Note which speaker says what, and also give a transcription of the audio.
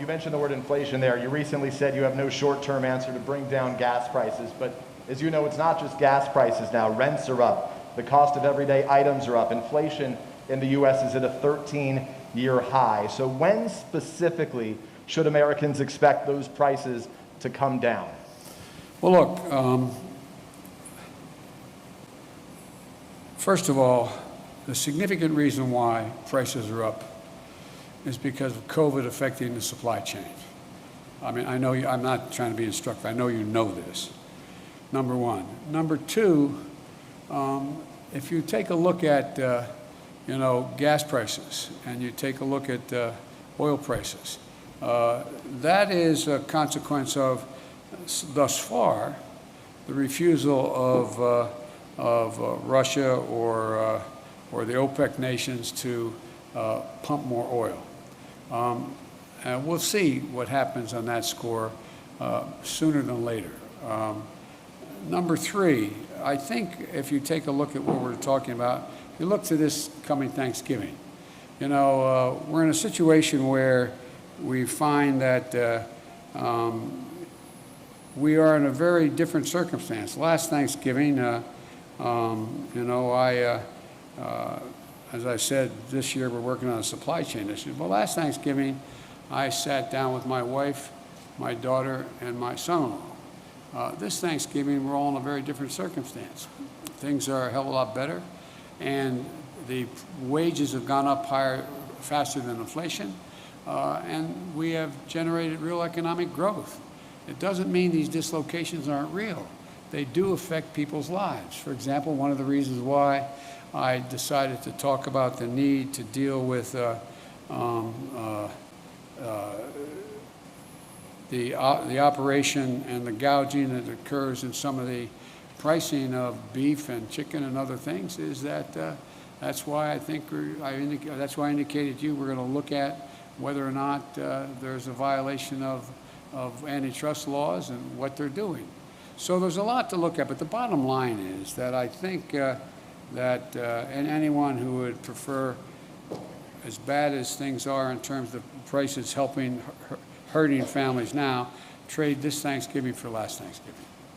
Speaker 1: You mentioned the word inflation there. You recently said you have no short-term answer to bring down gas prices, but as you know, it's not just gas prices now. Rents are up. The cost of everyday items are up. Inflation in the U.S. is at a 13-year high. So when specifically should Americans expect those prices to come down?
Speaker 2: Well, look, first of all, the significant reason why prices are up is because of COVID affecting the supply chain. I mean, I know I'm not trying to be instructive. I know you know this, number one. Number two, if you take a look at, gas prices and you take a look at oil prices, that is a consequence of, thus far, the refusal of Russia or the OPEC nations to pump more oil. And we'll see what happens on that score sooner than later. Number three, I think if you take a look at what we're talking about, you look to this coming Thanksgiving. We're in a situation where we find that we are in a very different circumstance. Last Thanksgiving, as I said, this year we're working on a supply chain issue. But last Thanksgiving, I sat down with my wife, my daughter, and my son-in-law. This Thanksgiving, we're all in a very different circumstance. Things are a hell of a lot better, and the wages have gone up higher, faster than inflation, and we have generated real economic growth. It doesn't mean these dislocations aren't real. They do affect people's lives. For example, one of the reasons why I decided to talk about the need to deal with the operation and the gouging that occurs in some of the pricing of beef and chicken and other things is that that's why I think that's why I indicated to you we're going to look at whether or not there's a violation of antitrust laws and what they're doing. So there's a lot to look at, but the bottom line is that I think and anyone who would prefer, as bad as things are in terms of prices hurting families now, trade this Thanksgiving for last Thanksgiving.